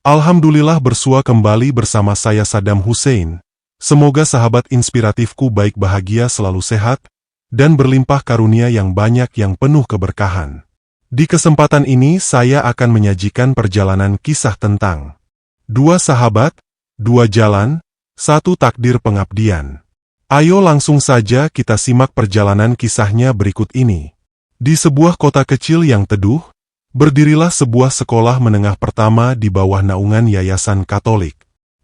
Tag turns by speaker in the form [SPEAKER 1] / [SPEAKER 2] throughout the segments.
[SPEAKER 1] Alhamdulillah bersua kembali bersama saya Saddam Hussein. Semoga sahabat inspiratifku baik bahagia selalu sehat, dan berlimpah karunia yang banyak yang penuh keberkahan. Di kesempatan ini saya akan menyajikan perjalanan kisah tentang 2 sahabat, 2 jalan, 1 takdir pengabdian. Ayo langsung saja kita simak perjalanan kisahnya berikut ini. Di sebuah kota kecil yang teduh, berdirilah sebuah sekolah menengah pertama di bawah naungan Yayasan Katolik.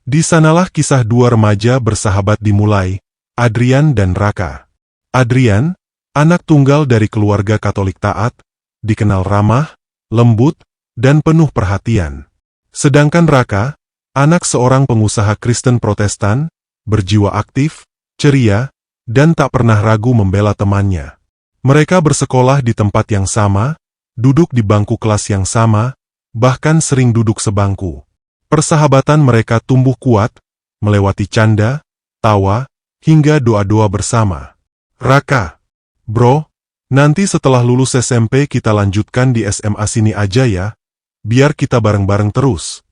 [SPEAKER 1] Di sanalah kisah 2 remaja bersahabat dimulai, Adrian dan Raka. Adrian, anak tunggal dari keluarga Katolik taat, dikenal ramah, lembut, dan penuh perhatian. Sedangkan Raka, anak seorang pengusaha Kristen Protestan, berjiwa aktif, ceria, dan tak pernah ragu membela temannya. Mereka bersekolah di tempat yang sama, duduk di bangku kelas yang sama, bahkan sering duduk sebangku. Persahabatan mereka tumbuh kuat, melewati canda, tawa, hingga doa-doa bersama. Raka, bro, nanti setelah lulus SMP kita lanjutkan di SMA sini aja ya, biar kita bareng-bareng terus.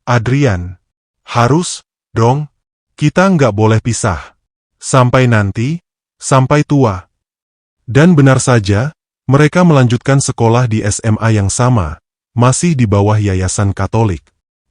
[SPEAKER 1] Adrian, harus, dong, kita nggak boleh pisah. Sampai nanti, sampai tua. Dan benar saja, mereka melanjutkan sekolah di SMA yang sama, masih di bawah Yayasan Katolik.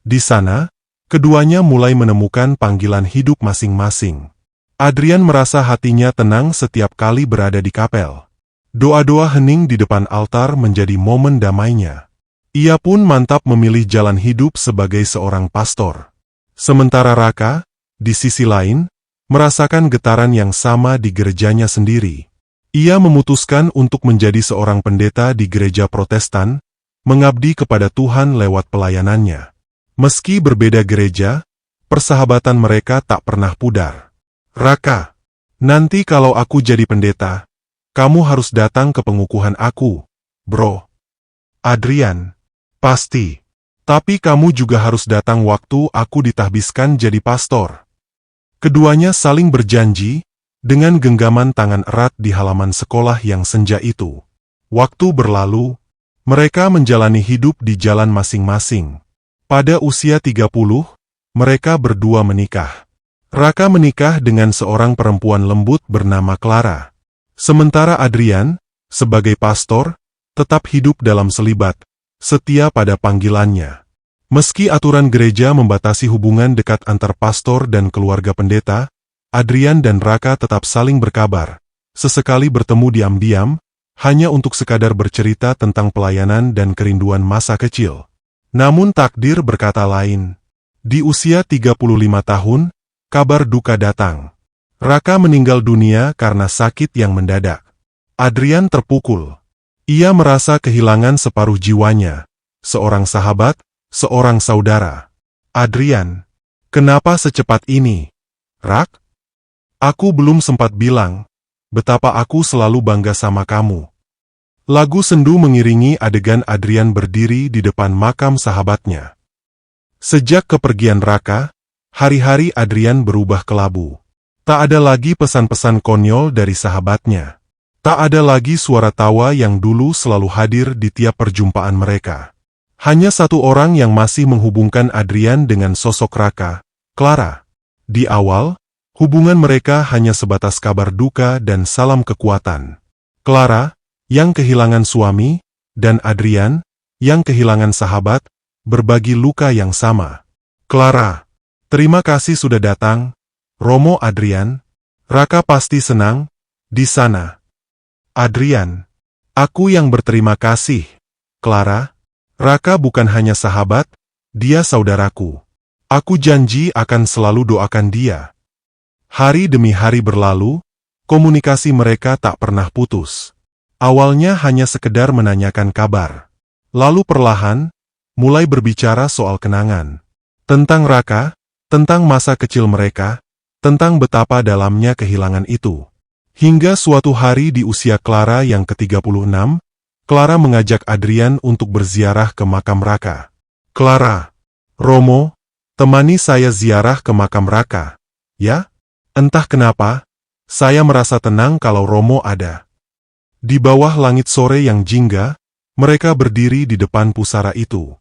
[SPEAKER 1] Di sana, keduanya mulai menemukan panggilan hidup masing-masing. Adrian merasa hatinya tenang setiap kali berada di kapel. Doa-doa hening di depan altar menjadi momen damainya. Ia pun mantap memilih jalan hidup sebagai seorang pastor. Sementara Raka, di sisi lain, merasakan getaran yang sama di gerejanya sendiri. Ia memutuskan untuk menjadi seorang pendeta di gereja Protestan, mengabdi kepada Tuhan lewat pelayanannya. Meski berbeda gereja, persahabatan mereka tak pernah pudar. Raka, nanti kalau aku jadi pendeta, kamu harus datang ke pengukuhan aku, bro. Adrian, pasti. Tapi kamu juga harus datang waktu aku ditahbiskan jadi pastor. Keduanya saling berjanji, dengan genggaman tangan erat di halaman sekolah yang senja itu. Waktu berlalu, mereka menjalani hidup di jalan masing-masing. Pada usia 30, mereka berdua menikah. Raka menikah dengan seorang perempuan lembut bernama Clara. Sementara Adrian, sebagai pastor, tetap hidup dalam selibat, setia pada panggilannya. Meski aturan gereja membatasi hubungan dekat antar pastor dan keluarga pendeta, Adrian dan Raka tetap saling berkabar, sesekali bertemu diam-diam, hanya untuk sekadar bercerita tentang pelayanan dan kerinduan masa kecil. Namun takdir berkata lain. Di usia 35 tahun, kabar duka datang. Raka meninggal dunia karena sakit yang mendadak. Adrian terpukul. Ia merasa kehilangan separuh jiwanya, seorang sahabat, seorang saudara. Adrian, kenapa secepat ini? Rak? Aku belum sempat bilang, betapa aku selalu bangga sama kamu. Lagu sendu mengiringi adegan Adrian berdiri di depan makam sahabatnya. Sejak kepergian Raka, hari-hari Adrian berubah kelabu. Tak ada lagi pesan-pesan konyol dari sahabatnya. Tak ada lagi suara tawa yang dulu selalu hadir di tiap perjumpaan mereka. Hanya satu orang yang masih menghubungkan Adrian dengan sosok Raka, Clara. Di awal, hubungan mereka hanya sebatas kabar duka dan salam kekuatan. Clara, yang kehilangan suami, dan Adrian, yang kehilangan sahabat, berbagi luka yang sama. Clara, terima kasih sudah datang. Romo Adrian, Raka pasti senang di sana. Adrian, aku yang berterima kasih. Clara, Raka bukan hanya sahabat, dia saudaraku. Aku janji akan selalu doakan dia. Hari demi hari berlalu, komunikasi mereka tak pernah putus. Awalnya hanya sekedar menanyakan kabar. Lalu perlahan, mulai berbicara soal kenangan. Tentang Raka, tentang masa kecil mereka, tentang betapa dalamnya kehilangan itu. Hingga suatu hari di usia Clara yang ke-36, Clara mengajak Adrian untuk berziarah ke makam Raka. Clara, Romo, temani saya ziarah ke makam Raka, ya? Entah kenapa, saya merasa tenang kalau Romo ada. Di bawah langit sore yang jingga, mereka berdiri di depan pusara itu.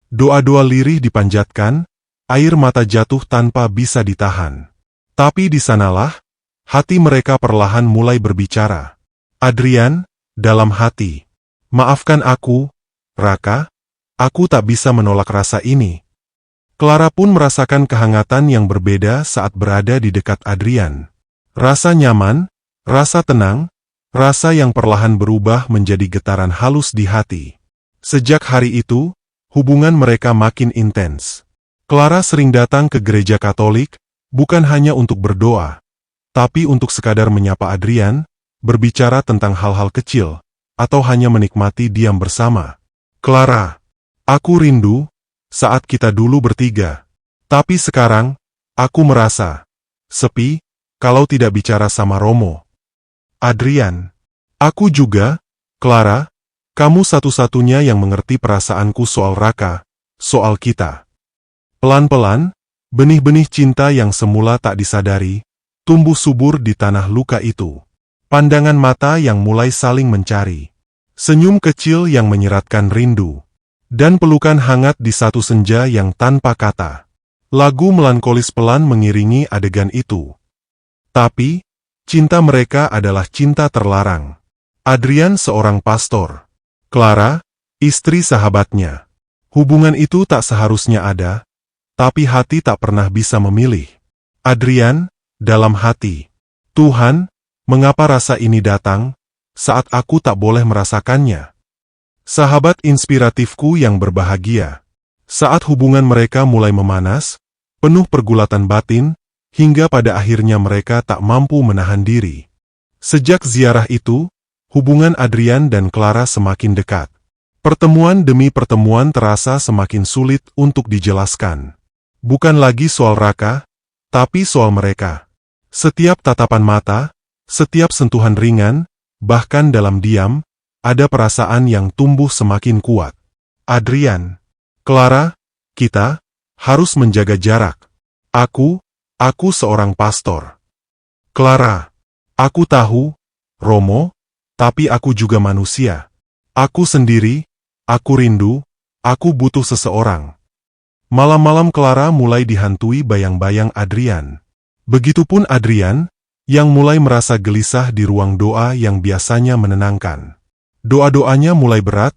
[SPEAKER 1] Doa-doa lirih dipanjatkan, air mata jatuh tanpa bisa ditahan. Tapi di sanalah, hati mereka perlahan mulai berbicara. Adrian, dalam hati. Maafkan aku, Raka, aku tak bisa menolak rasa ini. Clara pun merasakan kehangatan yang berbeda saat berada di dekat Adrian. Rasa nyaman, rasa tenang, rasa yang perlahan berubah menjadi getaran halus di hati. Sejak hari itu, hubungan mereka makin intens. Clara sering datang ke gereja Katolik, bukan hanya untuk berdoa, tapi untuk sekadar menyapa Adrian, berbicara tentang hal-hal kecil, atau hanya menikmati diam bersama. Clara, aku rindu saat kita dulu bertiga. Tapi sekarang, aku merasa sepi kalau tidak bicara sama Romo. Adrian, aku juga, Clara, kamu satu-satunya yang mengerti perasaanku soal Raka, soal kita. Pelan-pelan, benih-benih cinta yang semula tak disadari, tumbuh subur di tanah luka itu. Pandangan mata yang mulai saling mencari. Senyum kecil yang menyeratkan rindu. Dan pelukan hangat di satu senja yang tanpa kata. Lagu melankolis pelan mengiringi adegan itu. Tapi, cinta mereka adalah cinta terlarang. Adrian seorang pastor. Clara, istri sahabatnya. Hubungan itu tak seharusnya ada, tapi hati tak pernah bisa memilih. Adrian, dalam hati. Tuhan, mengapa rasa ini datang, saat aku tak boleh merasakannya? Sahabat inspiratifku yang berbahagia. Saat hubungan mereka mulai memanas, penuh pergulatan batin, hingga pada akhirnya mereka tak mampu menahan diri. Sejak ziarah itu, hubungan Adrian dan Clara semakin dekat. Pertemuan demi pertemuan terasa semakin sulit untuk dijelaskan. Bukan lagi soal Raka, tapi soal mereka. Setiap tatapan mata, setiap sentuhan ringan, bahkan dalam diam, ada perasaan yang tumbuh semakin kuat. Adrian, Clara, kita harus menjaga jarak. Aku seorang pastor. Clara, aku tahu, Romo, tapi aku juga manusia. Aku sendiri, aku rindu, aku butuh seseorang. Malam-malam Clara mulai dihantui bayang-bayang Adrian. Begitupun Adrian, yang mulai merasa gelisah di ruang doa yang biasanya menenangkan. Doa-doanya mulai berat,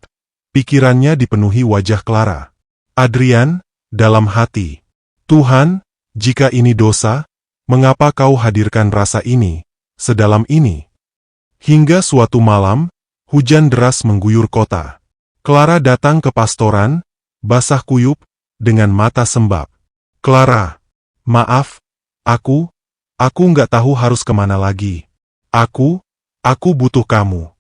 [SPEAKER 1] pikirannya dipenuhi wajah Clara. Adrian, dalam hati. Tuhan, jika ini dosa, mengapa kau hadirkan rasa ini, sedalam ini? Hingga suatu malam, hujan deras mengguyur kota. Clara datang ke pastoran, basah kuyup, dengan mata sembab. Clara, maaf, aku nggak tahu harus kemana lagi. Aku butuh kamu.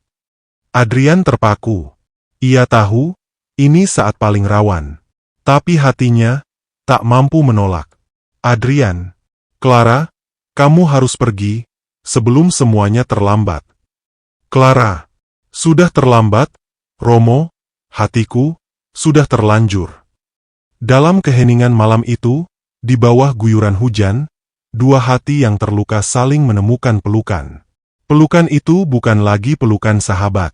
[SPEAKER 1] Adrian terpaku. Ia tahu, ini saat paling rawan. Tapi hatinya, tak mampu menolak. Adrian, Clara, kamu harus pergi, sebelum semuanya terlambat. Clara, sudah terlambat, Romo, hatiku, sudah terlanjur. Dalam keheningan malam itu, di bawah guyuran hujan, dua hati yang terluka saling menemukan pelukan. Pelukan itu bukan lagi pelukan sahabat.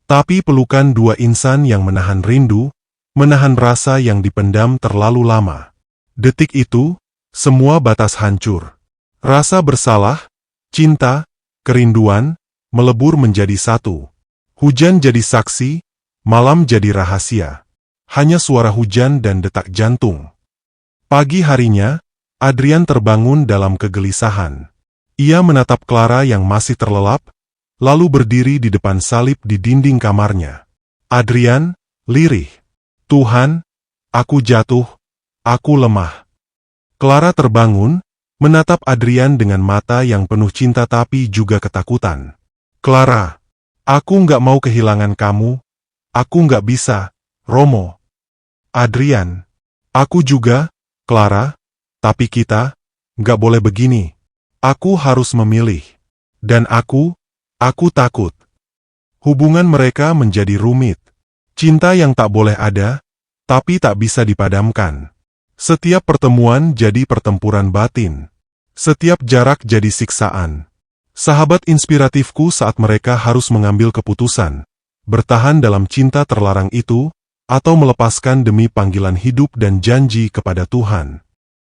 [SPEAKER 1] Tapi pelukan dua insan yang menahan rindu, menahan rasa yang dipendam terlalu lama. Detik itu, semua batas hancur. Rasa bersalah, cinta, kerinduan, melebur menjadi satu. Hujan jadi saksi, malam jadi rahasia. Hanya suara hujan dan detak jantung. Pagi harinya, Adrian terbangun dalam kegelisahan. Ia menatap Clara yang masih terlelap, lalu berdiri di depan salib di dinding kamarnya. Adrian, lirih. Tuhan, aku jatuh, aku lemah. Clara terbangun, menatap Adrian dengan mata yang penuh cinta tapi juga ketakutan. Clara, aku nggak mau kehilangan kamu, aku nggak bisa, Romo. Adrian, aku juga, Clara, tapi kita nggak boleh begini. Aku harus memilih. Dan aku takut. Hubungan mereka menjadi rumit. Cinta yang tak boleh ada, tapi tak bisa dipadamkan. Setiap pertemuan jadi pertempuran batin. Setiap jarak jadi siksaan. Sahabat inspiratifku saat mereka harus mengambil keputusan. Bertahan dalam cinta terlarang itu, atau melepaskan demi panggilan hidup dan janji kepada Tuhan.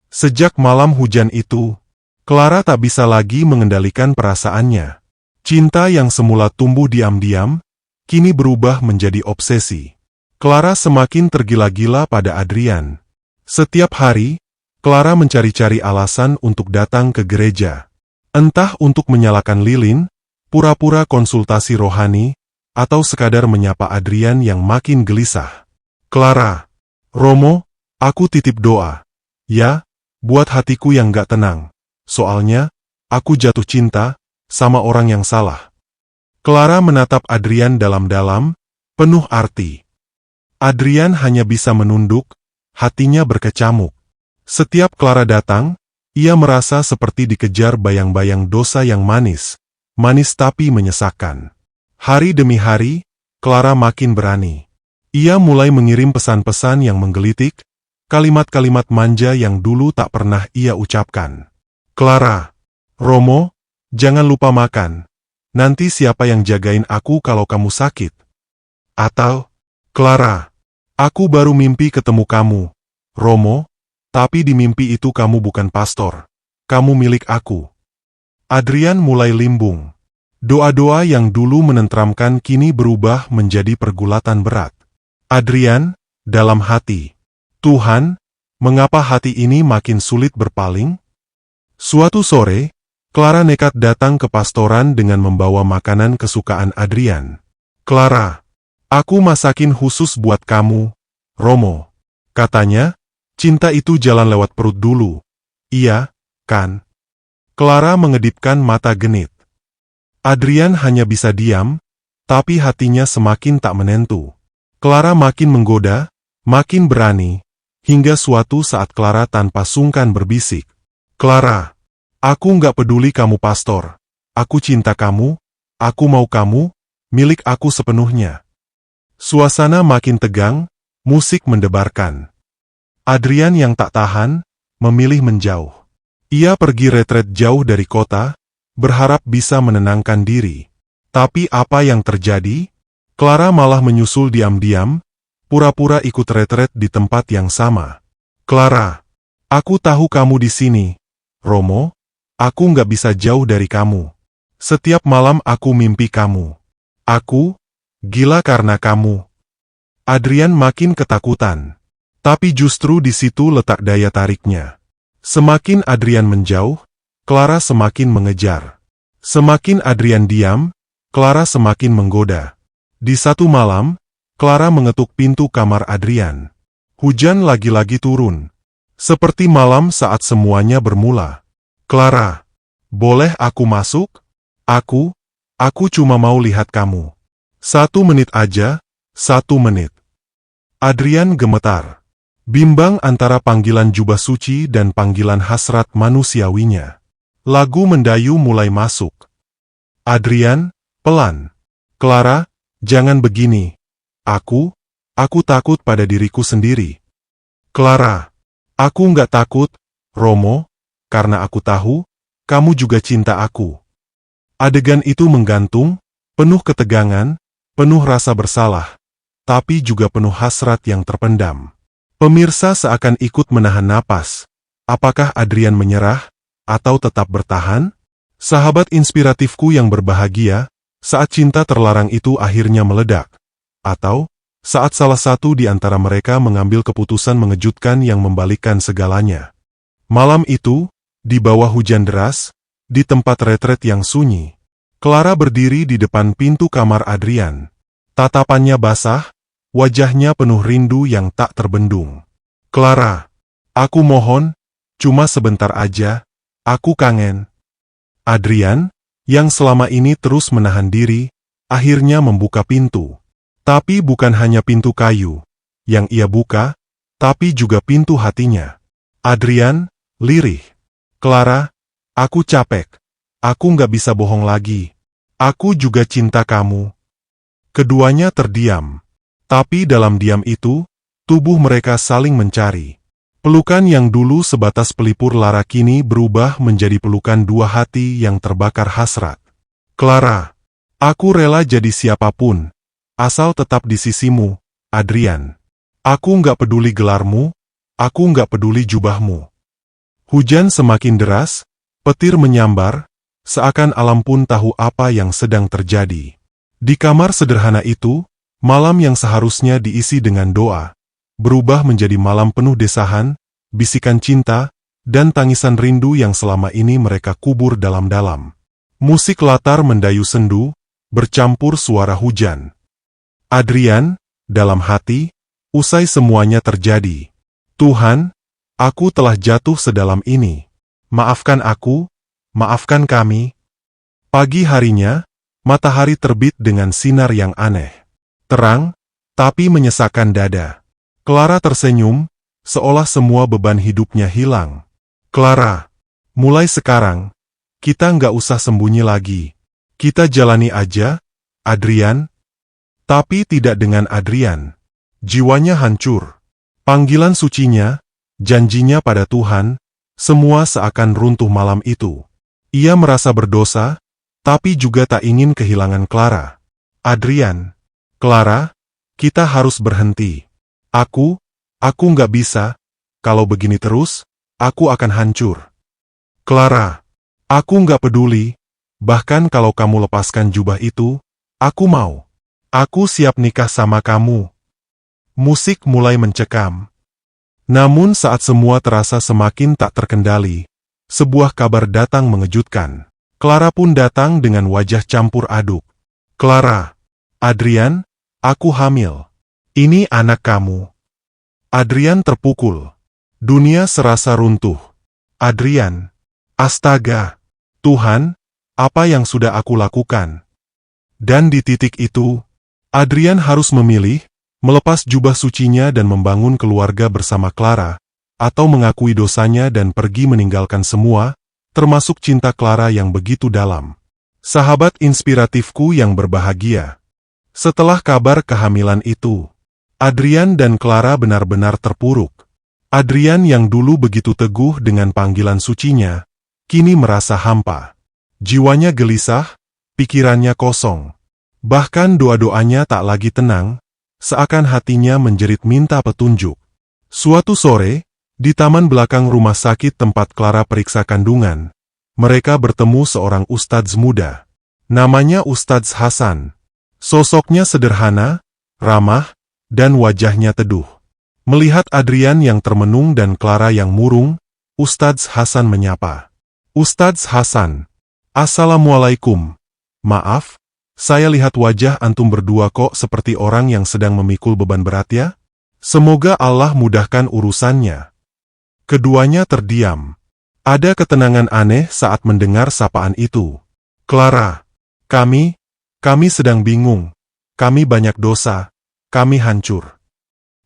[SPEAKER 1] Sejak malam hujan itu, Clara tak bisa lagi mengendalikan perasaannya. Cinta yang semula tumbuh diam-diam, kini berubah menjadi obsesi. Clara semakin tergila-gila pada Adrian. Setiap hari, Clara mencari-cari alasan untuk datang ke gereja. Entah untuk menyalakan lilin, pura-pura konsultasi rohani, atau sekadar menyapa Adrian yang makin gelisah. Clara, Romo, aku titip doa. Ya, buat hatiku yang gak tenang. Soalnya, aku jatuh cinta sama orang yang salah. Clara menatap Adrian dalam-dalam, penuh arti. Adrian hanya bisa menunduk, hatinya berkecamuk. Setiap Clara datang, ia merasa seperti dikejar bayang-bayang dosa yang manis tapi menyesakkan. Hari demi hari, Clara makin berani. Ia mulai mengirim pesan-pesan yang menggelitik, kalimat-kalimat manja yang dulu tak pernah ia ucapkan. Clara, Romo, jangan lupa makan. Nanti siapa yang jagain aku kalau kamu sakit? Atau, Clara, aku baru mimpi ketemu kamu, Romo, tapi di mimpi itu kamu bukan pastor. Kamu milik aku. Adrian mulai limbung. Doa-doa yang dulu menenteramkan kini berubah menjadi pergulatan berat. Adrian, dalam hati, Tuhan, mengapa hati ini makin sulit berpaling? Suatu sore, Clara nekat datang ke pastoran dengan membawa makanan kesukaan Adrian. Clara, aku masakin khusus buat kamu, Romo. Katanya, cinta itu jalan lewat perut dulu. Iya, kan? Clara mengedipkan mata genit. Adrian hanya bisa diam, tapi hatinya semakin tak menentu. Clara makin menggoda, makin berani, hingga suatu saat Clara tanpa sungkan berbisik. Clara, aku nggak peduli kamu pastor. Aku cinta kamu, aku mau kamu, milik aku sepenuhnya. Suasana makin tegang, musik mendebarkan. Adrian yang tak tahan, memilih menjauh. Ia pergi retret jauh dari kota, berharap bisa menenangkan diri. Tapi apa yang terjadi? Clara malah menyusul diam-diam, pura-pura ikut retret di tempat yang sama. Clara, aku tahu kamu di sini. Romo, aku nggak bisa jauh dari kamu. Setiap malam aku mimpi kamu. Aku, gila karena kamu. Adrian makin ketakutan. Tapi justru di situ letak daya tariknya. Semakin Adrian menjauh, Clara semakin mengejar. Semakin Adrian diam, Clara semakin menggoda. Di satu malam, Clara mengetuk pintu kamar Adrian. Hujan lagi-lagi turun. Seperti malam saat semuanya bermula. Clara, boleh aku masuk? Aku cuma mau lihat kamu. 1 menit aja, 1 menit. Adrian gemetar. Bimbang antara panggilan jubah suci dan panggilan hasrat manusiawinya. Lagu mendayu mulai masuk. Adrian, pelan. Clara, jangan begini. Aku takut pada diriku sendiri. Clara, aku nggak takut, Romo, karena aku tahu, kamu juga cinta aku. Adegan itu menggantung, penuh ketegangan, penuh rasa bersalah, tapi juga penuh hasrat yang terpendam. Pemirsa seakan ikut menahan napas. Apakah Adrian menyerah, atau tetap bertahan? Sahabat inspiratifku yang berbahagia, saat cinta terlarang itu akhirnya meledak. Atau, saat salah satu di antara mereka mengambil keputusan mengejutkan yang membalikkan segalanya. Malam itu, di bawah hujan deras, di tempat retret yang sunyi, Clara berdiri di depan pintu kamar Adrian. Tatapannya basah, wajahnya penuh rindu yang tak terbendung. Clara, aku mohon, cuma sebentar aja, aku kangen. Adrian, yang selama ini terus menahan diri, akhirnya membuka pintu. Tapi bukan hanya pintu kayu yang ia buka, tapi juga pintu hatinya. Adrian, lirih. Clara, aku capek. Aku nggak bisa bohong lagi. Aku juga cinta kamu. Keduanya terdiam. Tapi dalam diam itu, tubuh mereka saling mencari. Pelukan yang dulu sebatas pelipur lara kini berubah menjadi pelukan dua hati yang terbakar hasrat. Clara, aku rela jadi siapapun, asal tetap di sisimu, Adrian. Aku nggak peduli gelarmu, aku nggak peduli jubahmu. Hujan semakin deras, petir menyambar, seakan alam pun tahu apa yang sedang terjadi. Di kamar sederhana itu, malam yang seharusnya diisi dengan doa, berubah menjadi malam penuh desahan, bisikan cinta, dan tangisan rindu yang selama ini mereka kubur dalam-dalam. Musik latar mendayu sendu, bercampur suara hujan. Adrian, dalam hati, usai semuanya terjadi. Tuhan, aku telah jatuh sedalam ini. Maafkan aku, maafkan kami. Pagi harinya, matahari terbit dengan sinar yang aneh. Terang, tapi menyesakkan dada. Clara tersenyum, seolah semua beban hidupnya hilang. Clara, mulai sekarang, kita nggak usah sembunyi lagi. Kita jalani aja, Adrian. Tapi tidak dengan Adrian. Jiwanya hancur. Panggilan sucinya, janjinya pada Tuhan, semua seakan runtuh malam itu. Ia merasa berdosa, tapi juga tak ingin kehilangan Clara. Adrian, Clara, kita harus berhenti. Aku nggak bisa, kalau begini terus, aku akan hancur. Clara, aku nggak peduli, bahkan kalau kamu lepaskan jubah itu, aku mau. Aku siap nikah sama kamu. Musik mulai mencekam. Namun saat semua terasa semakin tak terkendali, sebuah kabar datang mengejutkan. Clara pun datang dengan wajah campur aduk. Clara, Adrian, aku hamil. Ini anak kamu. Adrian terpukul. Dunia serasa runtuh. Adrian, astaga, Tuhan, apa yang sudah aku lakukan? Dan di titik itu, Adrian harus memilih, melepas jubah sucinya dan membangun keluarga bersama Clara, atau mengakui dosanya dan pergi meninggalkan semua, termasuk cinta Clara yang begitu dalam. Sahabat inspiratifku yang berbahagia. Setelah kabar kehamilan itu, Adrian dan Clara benar-benar terpuruk. Adrian yang dulu begitu teguh dengan panggilan sucinya, kini merasa hampa. Jiwanya gelisah, pikirannya kosong. Bahkan doa-doanya tak lagi tenang, seakan hatinya menjerit minta petunjuk. Suatu sore, di taman belakang rumah sakit tempat Clara periksa kandungan, mereka bertemu seorang ustadz muda. Namanya Ustadz Hasan. Sosoknya sederhana, ramah, dan wajahnya teduh. Melihat Adrian yang termenung dan Clara yang murung, Ustadz Hasan menyapa. Ustadz Hasan, Assalamualaikum. Maaf, saya lihat wajah antum berdua kok seperti orang yang sedang memikul beban berat ya? Semoga Allah mudahkan urusannya. Keduanya terdiam. Ada ketenangan aneh saat mendengar sapaan itu. Clara, kami sedang bingung. Kami banyak dosa. Kami hancur.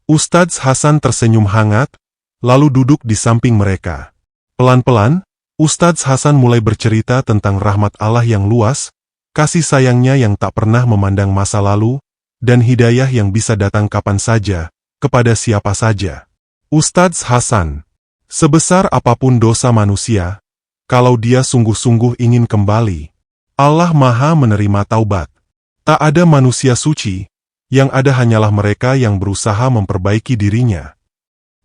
[SPEAKER 1] Ustadz Hasan tersenyum hangat, lalu duduk di samping mereka. Pelan-pelan, Ustadz Hasan mulai bercerita tentang rahmat Allah yang luas, kasih sayangnya yang tak pernah memandang masa lalu, dan hidayah yang bisa datang kapan saja, kepada siapa saja. Ustadz Hasan, sebesar apapun dosa manusia, kalau dia sungguh-sungguh ingin kembali, Allah Maha menerima taubat. Tak ada manusia suci, yang ada hanyalah mereka yang berusaha memperbaiki dirinya.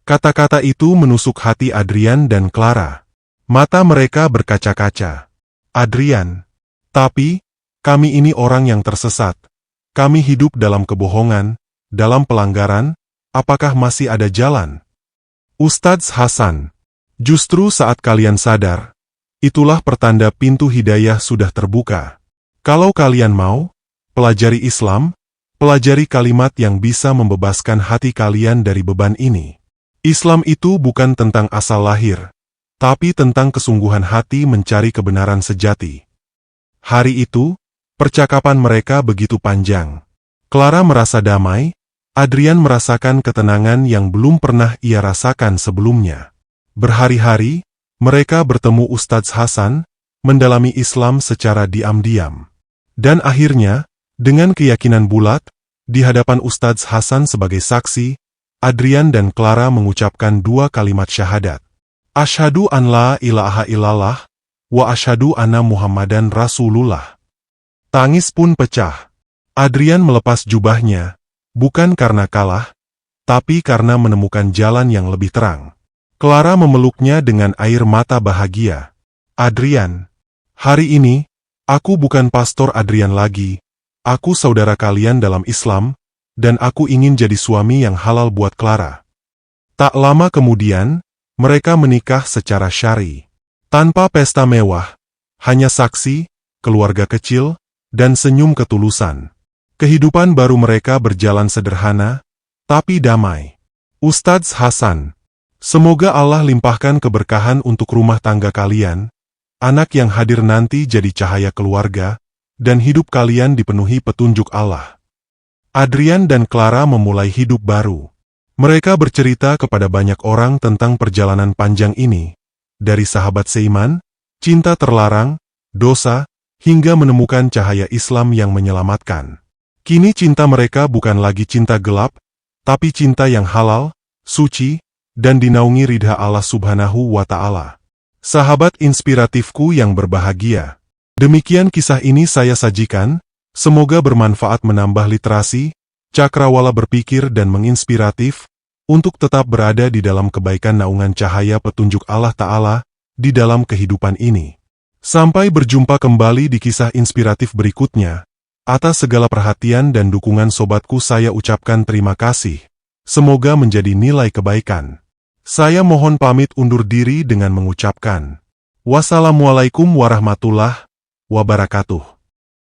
[SPEAKER 1] Kata-kata itu menusuk hati Adrian dan Clara. Mata mereka berkaca-kaca. Adrian, tapi, kami ini orang yang tersesat. Kami hidup dalam kebohongan, dalam pelanggaran, apakah masih ada jalan? Ustadz Hasan, justru saat kalian sadar, itulah pertanda pintu hidayah sudah terbuka. Kalau kalian mau, pelajari Islam, pelajari kalimat yang bisa membebaskan hati kalian dari beban ini. Islam itu bukan tentang asal lahir, tapi tentang kesungguhan hati mencari kebenaran sejati. Hari itu, percakapan mereka begitu panjang. Clara merasa damai, Adrian merasakan ketenangan yang belum pernah ia rasakan sebelumnya. Berhari-hari, mereka bertemu Ustadz Hasan, mendalami Islam secara diam-diam. Dan akhirnya, dengan keyakinan bulat, di hadapan Ustadz Hasan sebagai saksi, Adrian dan Clara mengucapkan dua kalimat syahadat. Asyhadu an la ilaha illallah, wa asyhadu anna Muhammadan Rasulullah. Tangis pun pecah. Adrian melepas jubahnya, bukan karena kalah, tapi karena menemukan jalan yang lebih terang. Clara memeluknya dengan air mata bahagia. Adrian, hari ini, aku bukan Pastor Adrian lagi, aku saudara kalian dalam Islam, dan aku ingin jadi suami yang halal buat Clara. Tak lama kemudian, mereka menikah secara syar'i. Tanpa pesta mewah, hanya saksi, keluarga kecil, dan senyum ketulusan. Kehidupan baru mereka berjalan sederhana, tapi damai. Ustadz Hasan, semoga Allah limpahkan keberkahan untuk rumah tangga kalian, anak yang hadir nanti jadi cahaya keluarga, dan hidup kalian dipenuhi petunjuk Allah. Adrian dan Clara memulai hidup baru. Mereka bercerita kepada banyak orang tentang perjalanan panjang ini, dari sahabat seiman, cinta terlarang, dosa, hingga menemukan cahaya Islam yang menyelamatkan. Kini cinta mereka bukan lagi cinta gelap, tapi cinta yang halal, suci, dan dinaungi ridha Allah Subhanahu wa Ta'ala. Sahabat inspiratifku yang berbahagia, demikian kisah ini saya sajikan, semoga bermanfaat menambah literasi, cakrawala berpikir dan menginspiratif, untuk tetap berada di dalam kebaikan naungan cahaya petunjuk Allah Ta'ala, di dalam kehidupan ini. Sampai berjumpa kembali di kisah inspiratif berikutnya. Atas segala perhatian dan dukungan sobatku saya ucapkan terima kasih. Semoga menjadi nilai kebaikan. Saya mohon pamit undur diri dengan mengucapkan, wassalamualaikum warahmatullahi wabarakatuh.